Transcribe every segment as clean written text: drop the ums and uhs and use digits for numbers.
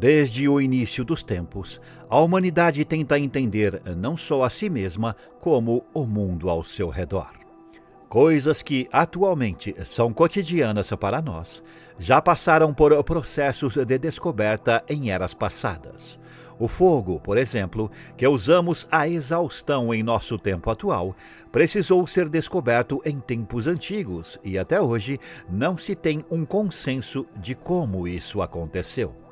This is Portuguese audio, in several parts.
Desde o início dos tempos, a humanidade tenta entender não só a si mesma, como o mundo ao seu redor. Coisas que atualmente são cotidianas para nós, já passaram por processos de descoberta em eras passadas. O fogo, por exemplo, que usamos à exaustão em nosso tempo atual, precisou ser descoberto em tempos antigos e até hoje não se tem um consenso de como isso aconteceu.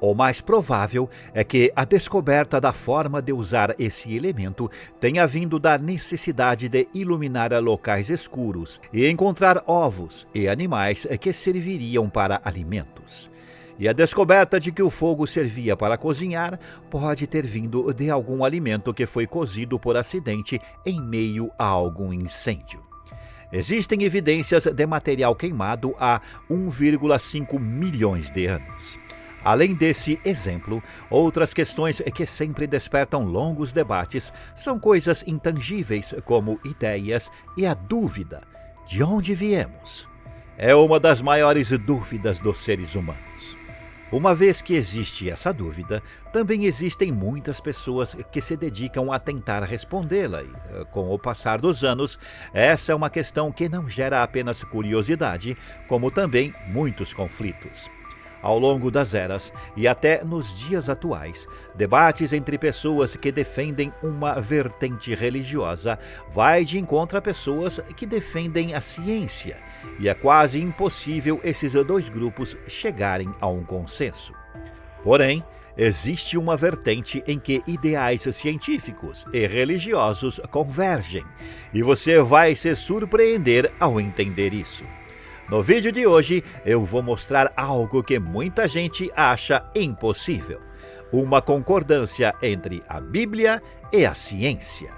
O mais provável é que a descoberta da forma de usar esse elemento tenha vindo da necessidade de iluminar locais escuros e encontrar ovos e animais que serviriam para alimentos. E a descoberta de que o fogo servia para cozinhar pode ter vindo de algum alimento que foi cozido por acidente em meio a algum incêndio. Existem evidências de material queimado há 1,5 milhões de anos. Além desse exemplo, outras questões que sempre despertam longos debates são coisas intangíveis como ideias e a dúvida: de onde viemos? É uma das maiores dúvidas dos seres humanos. Uma vez que existe essa dúvida, também existem muitas pessoas que se dedicam a tentar respondê-la e, com o passar dos anos, essa é uma questão que não gera apenas curiosidade, como também muitos conflitos. Ao longo das eras e até nos dias atuais, debates entre pessoas que defendem uma vertente religiosa vai de encontro a pessoas que defendem a ciência, e é quase impossível esses dois grupos chegarem a um consenso. Porém, existe uma vertente em que ideais científicos e religiosos convergem, e você vai se surpreender ao entender isso. No vídeo de hoje, eu vou mostrar algo que muita gente acha impossível: uma concordância entre a Bíblia e a ciência.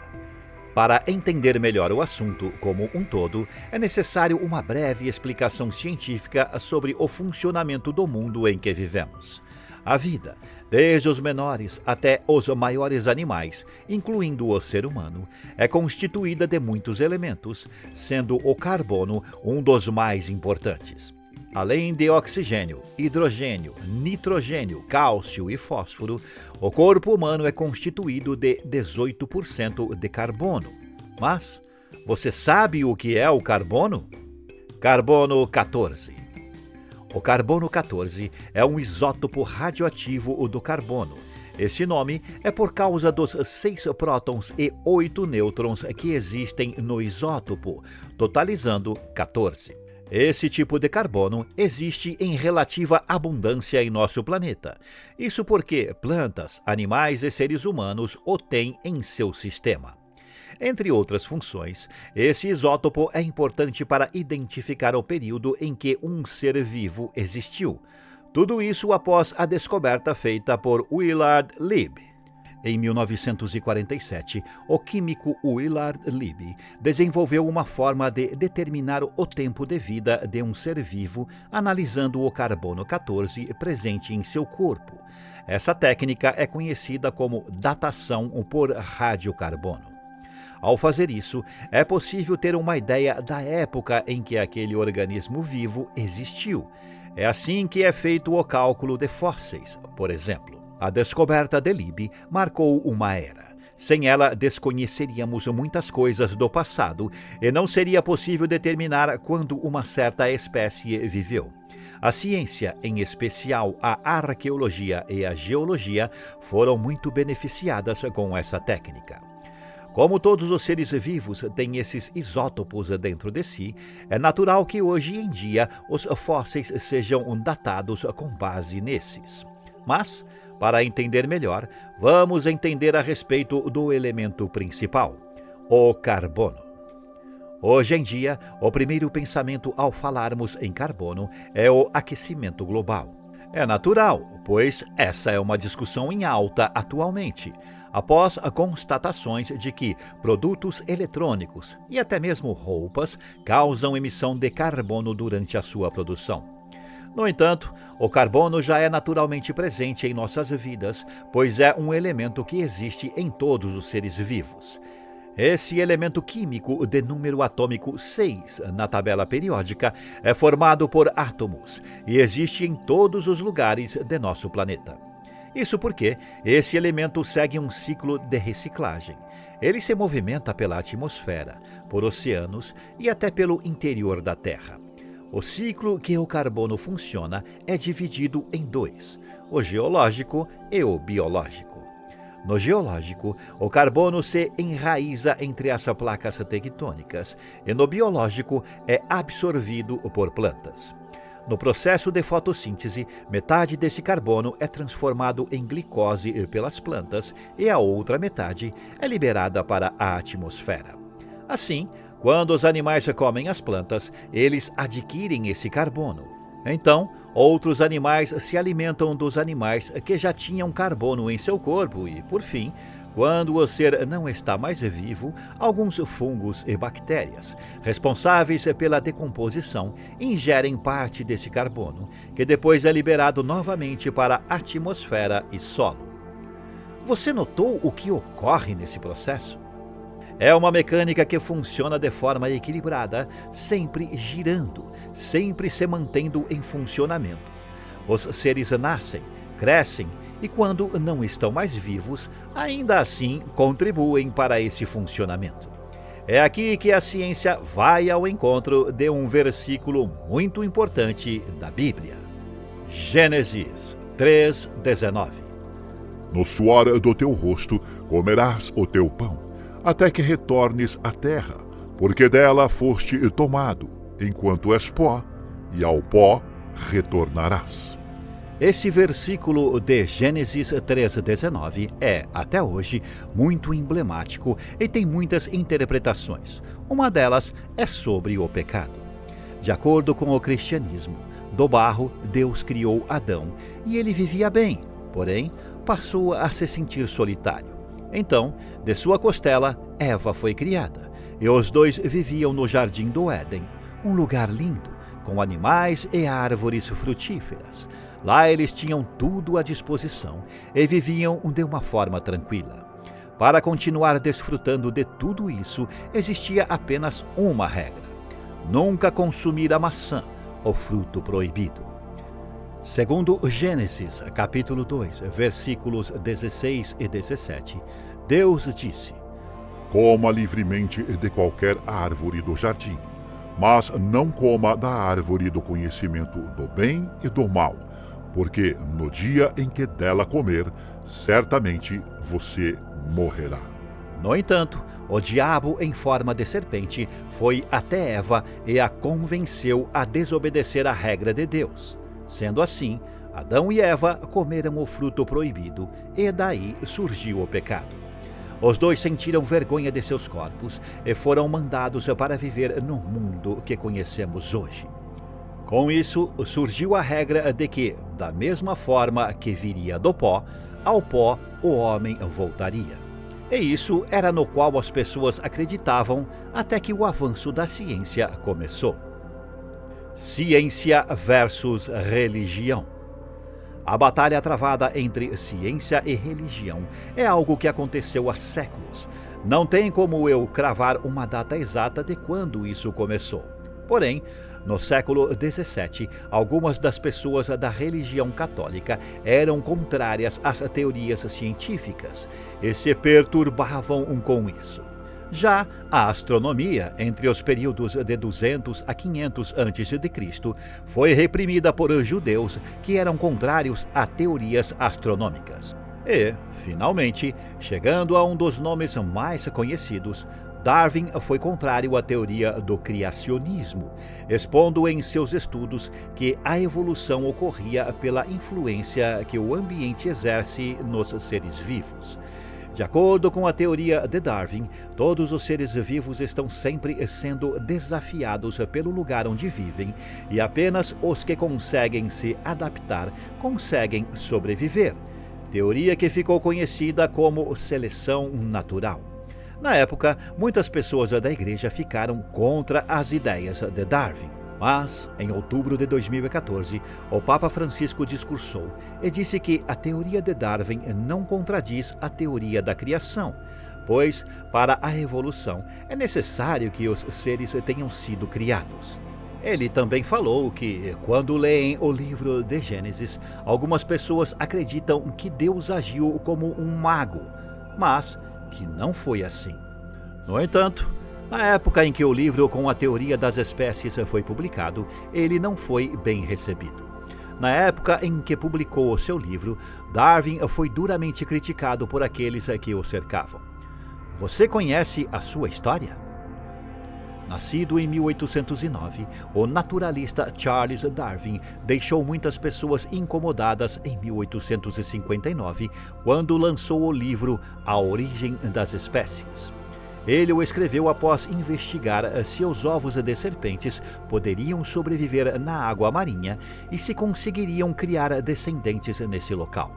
Para entender melhor o assunto como um todo, é necessário uma breve explicação científica sobre o funcionamento do mundo em que vivemos. A vida, desde os menores até os maiores animais, incluindo o ser humano, é constituída de muitos elementos, sendo o carbono um dos mais importantes. Além de oxigênio, hidrogênio, nitrogênio, cálcio e fósforo, o corpo humano é constituído de 18% de carbono. Mas, você sabe o que é o carbono? Carbono 14. O carbono 14 é um isótopo radioativo do carbono. Esse nome é por causa dos 6 prótons e 8 nêutrons que existem no isótopo, totalizando 14. Esse tipo de carbono existe em relativa abundância em nosso planeta. Isso porque plantas, animais e seres humanos o têm em seu sistema. Entre outras funções, esse isótopo é importante para identificar o período em que um ser vivo existiu. Tudo isso após a descoberta feita por Willard Libby. Em 1947, o químico Willard Libby desenvolveu uma forma de determinar o tempo de vida de um ser vivo analisando o carbono 14 presente em seu corpo. Essa técnica é conhecida como datação por radiocarbono. Ao fazer isso, é possível ter uma ideia da época em que aquele organismo vivo existiu. É assim que é feito o cálculo de fósseis, por exemplo. A descoberta de Libby marcou uma era. Sem ela, desconheceríamos muitas coisas do passado e não seria possível determinar quando uma certa espécie viveu. A ciência, em especial a arqueologia e a geologia, foram muito beneficiadas com essa técnica. Como todos os seres vivos têm esses isótopos dentro de si, é natural que hoje em dia os fósseis sejam datados com base nesses. Mas, para entender melhor, vamos entender a respeito do elemento principal, o carbono. Hoje em dia, o primeiro pensamento ao falarmos em carbono é o aquecimento global. É natural, pois essa é uma discussão em alta atualmente, após constatações de que produtos eletrônicos e até mesmo roupas causam emissão de carbono durante a sua produção. No entanto, o carbono já é naturalmente presente em nossas vidas, pois é um elemento que existe em todos os seres vivos. Esse elemento químico de número atômico 6 na tabela periódica é formado por átomos e existe em todos os lugares de nosso planeta. Isso porque esse elemento segue um ciclo de reciclagem. Ele se movimenta pela atmosfera, por oceanos e até pelo interior da Terra. O ciclo que o carbono funciona é dividido em dois, o geológico e o biológico. No geológico, o carbono se enraiza entre as placas tectônicas e no biológico é absorvido por plantas. No processo de fotossíntese, metade desse carbono é transformado em glicose pelas plantas e a outra metade é liberada para a atmosfera. Assim, quando os animais comem as plantas, eles adquirem esse carbono. Então, outros animais se alimentam dos animais que já tinham carbono em seu corpo e, por fim, quando o ser não está mais vivo, alguns fungos e bactérias, responsáveis pela decomposição, ingerem parte desse carbono, que depois é liberado novamente para a atmosfera e solo. Você notou o que ocorre nesse processo? É uma mecânica que funciona de forma equilibrada, sempre girando, sempre se mantendo em funcionamento. Os seres nascem, crescem e, quando não estão mais vivos, ainda assim contribuem para esse funcionamento. É aqui que a ciência vai ao encontro de um versículo muito importante da Bíblia. Gênesis 3:19. No suor do teu rosto comerás o teu pão, até que retornes à terra, porque dela foste tomado, enquanto és pó, e ao pó retornarás. Esse versículo de Gênesis 3:19 é, até hoje, muito emblemático e tem muitas interpretações. Uma delas é sobre o pecado. De acordo com o cristianismo, do barro Deus criou Adão e ele vivia bem, porém passou a se sentir solitário. Então, de sua costela, Eva foi criada, e os dois viviam no jardim do Éden, um lugar lindo, com animais e árvores frutíferas. Lá eles tinham tudo à disposição e viviam de uma forma tranquila. Para continuar desfrutando de tudo isso, existia apenas uma regra: nunca consumir a maçã, o fruto proibido. Segundo Gênesis, capítulo 2, versículos 16 e 17, Deus disse: Coma livremente de qualquer árvore do jardim, mas não coma da árvore do conhecimento do bem e do mal, porque no dia em que dela comer, certamente você morrerá. No entanto, o diabo, em forma de serpente, foi até Eva e a convenceu a desobedecer a regra de Deus. Sendo assim, Adão e Eva comeram o fruto proibido e daí surgiu o pecado. Os dois sentiram vergonha de seus corpos e foram mandados para viver no mundo que conhecemos hoje. Com isso, surgiu a regra de que, da mesma forma que viria do pó, ao pó o homem voltaria. E isso era no qual as pessoas acreditavam até que o avanço da ciência começou. Ciência versus religião. A batalha travada entre ciência e religião é algo que aconteceu há séculos. Não tem como eu cravar uma data exata de quando isso começou. Porém, no século XVII, algumas das pessoas da religião católica eram contrárias às teorias científicas e se perturbavam com isso. Já a astronomia, entre os períodos de 200 a 500 a.C., foi reprimida por judeus que eram contrários a teorias astronômicas. E, finalmente, chegando a um dos nomes mais conhecidos, Darwin foi contrário à teoria do criacionismo, expondo em seus estudos que a evolução ocorria pela influência que o ambiente exerce nos seres vivos. De acordo com a teoria de Darwin, todos os seres vivos estão sempre sendo desafiados pelo lugar onde vivem e apenas os que conseguem se adaptar conseguem sobreviver. Teoria que ficou conhecida como seleção natural. Na época, muitas pessoas da igreja ficaram contra as ideias de Darwin. Mas, em outubro de 2014, o Papa Francisco discursou e disse que a teoria de Darwin não contradiz a teoria da criação, pois, para a evolução, é necessário que os seres tenham sido criados. Ele também falou que, quando leem o livro de Gênesis, algumas pessoas acreditam que Deus agiu como um mago, mas que não foi assim. No entanto, na época em que o livro com a teoria das espécies foi publicado, ele não foi bem recebido. Na época em que publicou o seu livro, Darwin foi duramente criticado por aqueles que o cercavam. Você conhece a sua história? Nascido em 1809, o naturalista Charles Darwin deixou muitas pessoas incomodadas em 1859, quando lançou o livro A Origem das Espécies. Ele o escreveu após investigar se os ovos de serpentes poderiam sobreviver na água marinha e se conseguiriam criar descendentes nesse local.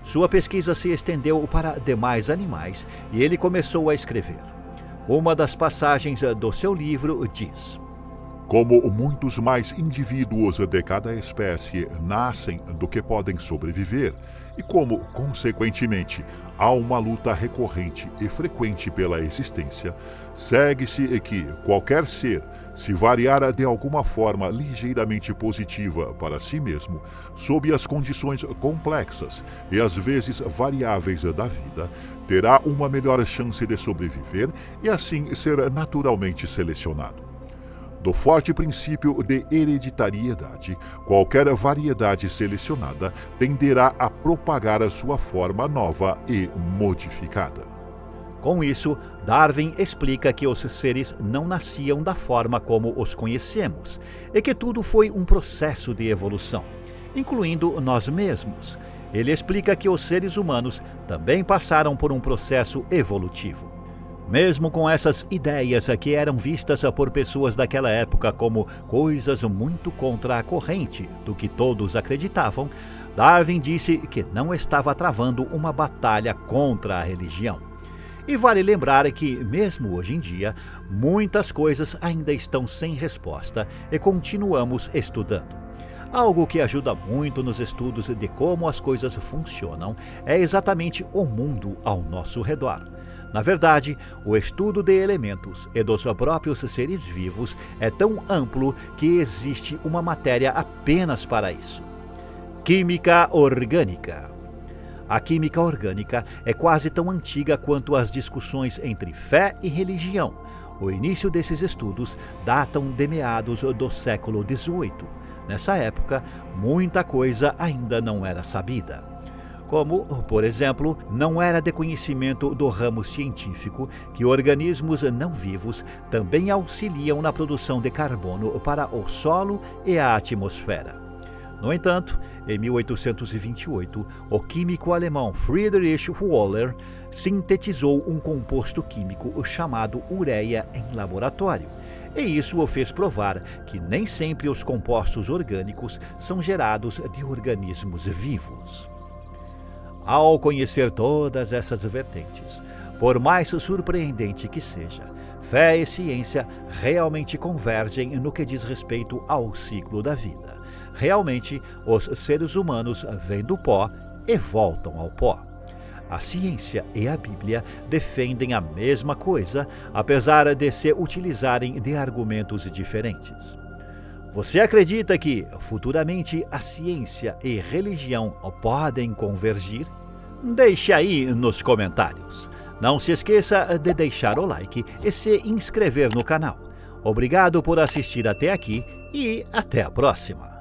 Sua pesquisa se estendeu para demais animais e ele começou a escrever. Uma das passagens do seu livro diz: Como muitos mais indivíduos de cada espécie nascem do que podem sobreviver, e como, consequentemente, há uma luta recorrente e frequente pela existência, segue-se que qualquer ser, se variar de alguma forma ligeiramente positiva para si mesmo, sob as condições complexas e às vezes variáveis da vida, terá uma melhor chance de sobreviver e assim ser naturalmente selecionado. Do forte princípio de hereditariedade, qualquer variedade selecionada tenderá a propagar a sua forma nova e modificada. Com isso, Darwin explica que os seres não nasciam da forma como os conhecemos e que tudo foi um processo de evolução, incluindo nós mesmos. Ele explica que os seres humanos também passaram por um processo evolutivo. Mesmo com essas ideias que eram vistas por pessoas daquela época como coisas muito contra a corrente do que todos acreditavam, Darwin disse que não estava travando uma batalha contra a religião. E vale lembrar que, mesmo hoje em dia, muitas coisas ainda estão sem resposta e continuamos estudando. Algo que ajuda muito nos estudos de como as coisas funcionam é exatamente o mundo ao nosso redor. Na verdade, o estudo de elementos e dos próprios seres vivos é tão amplo que existe uma matéria apenas para isso. Química orgânica. A química orgânica é quase tão antiga quanto as discussões entre fé e religião. O início desses estudos datam de meados do século XVIII. Nessa época, muita coisa ainda não era sabida. Como, por exemplo, não era de conhecimento do ramo científico que organismos não vivos também auxiliam na produção de carbono para o solo e a atmosfera. No entanto, em 1828, o químico alemão Friedrich Wöhler sintetizou um composto químico chamado ureia em laboratório. E isso o fez provar que nem sempre os compostos orgânicos são gerados de organismos vivos. Ao conhecer todas essas vertentes, por mais surpreendente que seja, fé e ciência realmente convergem no que diz respeito ao ciclo da vida. Realmente, os seres humanos vêm do pó e voltam ao pó. A ciência e a Bíblia defendem a mesma coisa, apesar de se utilizarem de argumentos diferentes. Você acredita que, futuramente, a ciência e religião podem convergir? Deixe aí nos comentários. Não se esqueça de deixar o like e se inscrever no canal. Obrigado por assistir até aqui e até a próxima.